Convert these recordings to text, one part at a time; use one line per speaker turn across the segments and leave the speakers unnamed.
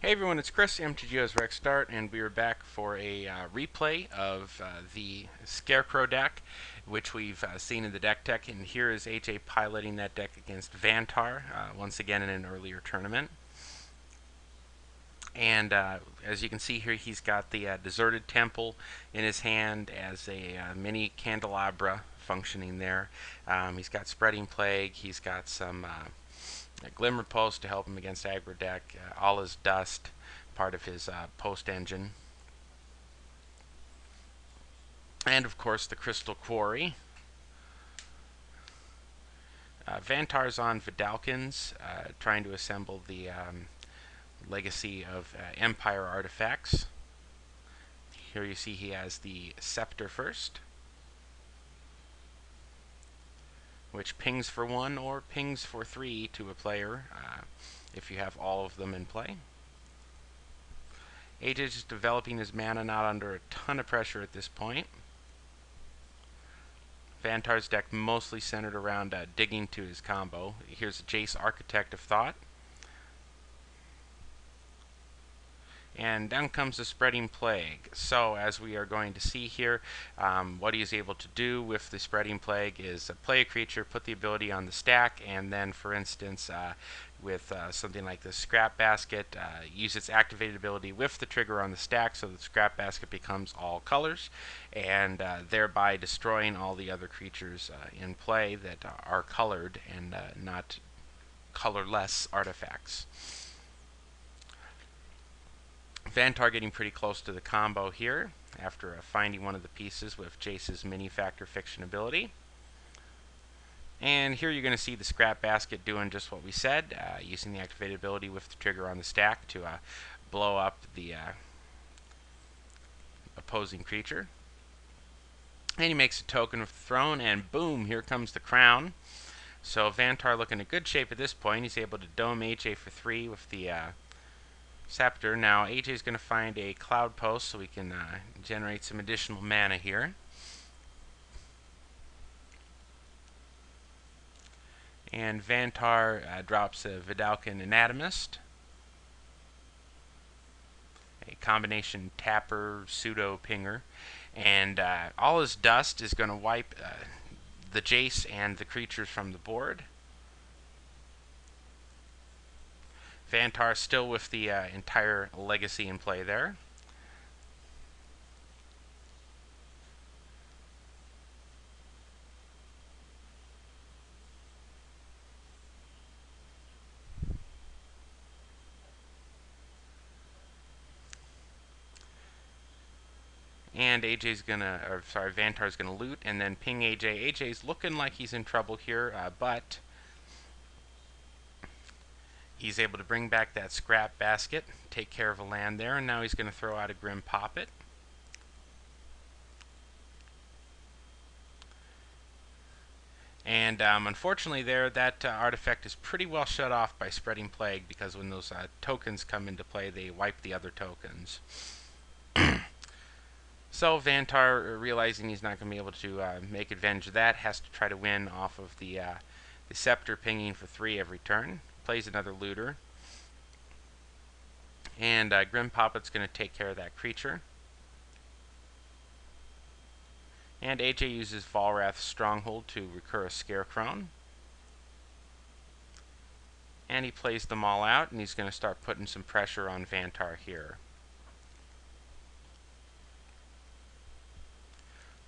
Hey everyone, it's Chris, MTGO's Rex Start, and we are back for a replay of the Scarecrow deck, which we've seen in the deck tech. And here is AJ piloting that deck against Vantar, once again in an earlier tournament. And as you can see here, he's got the Deserted Temple in his hand as a mini candelabra functioning there. He's got Spreading Plague, he's got some Glimmer Post to help him against aggro deck, All Is Dust, part of his post engine, and of course the Crystal Quarry. Vantar's on Vidalkins, trying to assemble the legacy of Empire artifacts. Here you see he has the Scepter first, which pings for 1 or pings for 3 to a player if you have all of them in play. AJ is just developing his mana, not under a ton of pressure at this point. Vantar's deck mostly centered around digging to his combo. Here's Jace, Architect of Thought. And down comes the Spreading Plague. So as we are going to see here, what he is able to do with the Spreading Plague is play a creature, put the ability on the stack, and then, for instance, with something like the Scrap Basket, use its activated ability with the trigger on the stack, so the Scrap Basket becomes all colors, and thereby destroying all the other creatures in play that are colored and not colorless artifacts. Vantar getting pretty close to the combo here after finding one of the pieces with Jace's Mini Factor Fiction ability. And here you're going to see the Scrap Basket doing just what we said, using the activated ability with the trigger on the stack to blow up the opposing creature. And he makes a token with the throne, and boom, here comes the crown. So Vantar looking in good shape at this point. He's able to dome AJ for 3 with the Scepter. Now AJ is going to find a Cloud Post so we can generate some additional mana here. And Vantar drops a Vidalcan Anatomist, a combination tapper pseudo pinger, and All Is Dust is going to wipe the Jace and the creatures from the board. Vantar still with the entire legacy in play there. And Vantar's gonna loot and then ping AJ. AJ's looking like he's in trouble here, but he's able to bring back that Scrap Basket, take care of a land there, and now he's going to throw out a Grim Poppet. And unfortunately there, that artifact is pretty well shut off by Spreading Plague, because when those tokens come into play, they wipe the other tokens. So Vantar, realizing he's not going to be able to make advantage of that, has to try to win off of the Scepter pinging for 3 every turn. Plays another looter. And Grim Poppet's going to take care of that creature. And AJ uses Volrath's Stronghold to recur a Scarecrow. And he plays them all out, and he's going to start putting some pressure on Vantar here.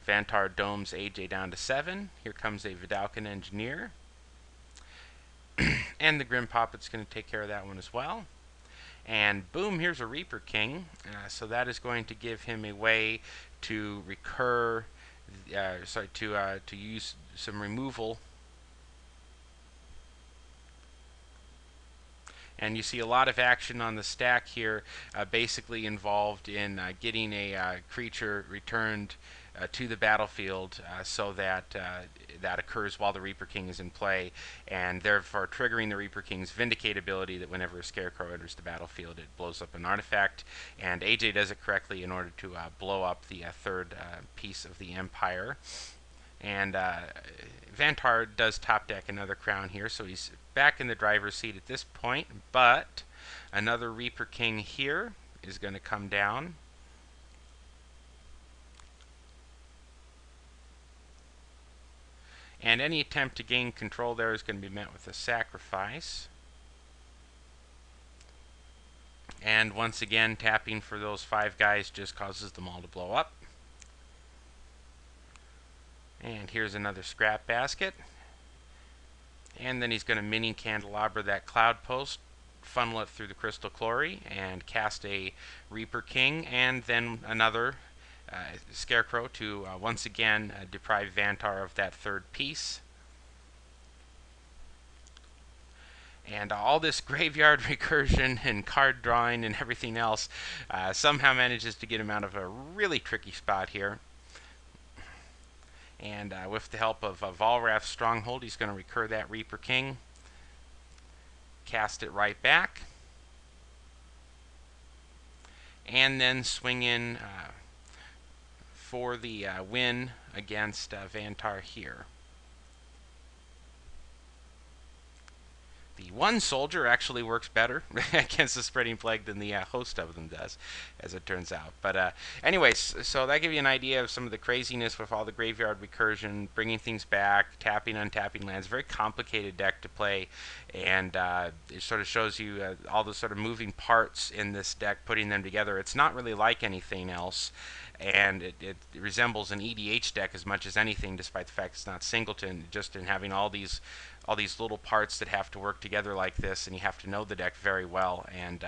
Vantar domes AJ down to 7. Here comes a Vidalcan Engineer. And the Grim Poppet's going to take care of that one as well. And boom, here's a Reaper King. So that is going to give him a way to recur, to use some removal. And you see a lot of action on the stack here, basically involved in getting a creature returned to the battlefield, so that that occurs while the Reaper King is in play, and therefore triggering the Reaper King's Vindicate ability, that whenever a Scarecrow enters the battlefield, it blows up an artifact. And AJ does it correctly in order to blow up the third piece of the Empire. And Vantar does top deck another crown here, so he's back in the driver's seat at this point, but Another Reaper King here is going to come down. And any attempt to gain control there is going to be met with a sacrifice. And once again, tapping for those 5 guys just causes them all to blow up. And here's another scrap basket. And then he's going to mini candelabra that cloud post, funnel it through the crystal quarry, and cast a Reaper King, and then another scarecrow to once again deprive Vantar of that 3rd piece. And all this graveyard recursion and card drawing and everything else somehow manages to get him out of a really tricky spot here. And with the help of Volrath's Stronghold, he's going to recur that Reaper King, cast it right back, and then swing in for the win against Vantar here. The one soldier actually works better against the spreading plague than the host of them does, as it turns out. But anyways, so that gives you an idea of some of the craziness with all the graveyard recursion, bringing things back, tapping, untapping lands. Very complicated deck to play, and it sort of shows you all the sort of moving parts in this deck, putting them together. It's not really like anything else, and it resembles an EDH deck as much as anything, despite the fact it's not singleton, just in having all these little parts that have to work together like this, and you have to know the deck very well. And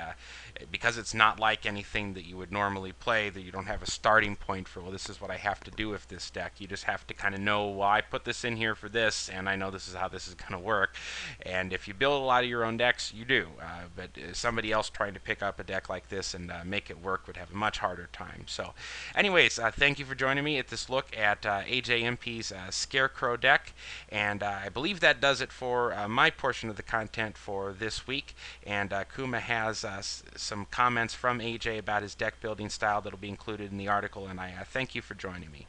because it's not like anything that you would normally play, that you don't have a starting point for, well, this is what I have to do with this deck. You just have to kind of know, well, I put this in here for this, and I know this is how this is going to work. And if you build a lot of your own decks, you do. But somebody else trying to pick up a deck like this and make it work would have a much harder time. So anyways, thank you for joining me at this look at AJMP's Scarecrow deck. And I believe that does it for my portion of the content for this week. And Kuma has some comments from AJ about his deck building style that will be included in the article, and I thank you for joining me.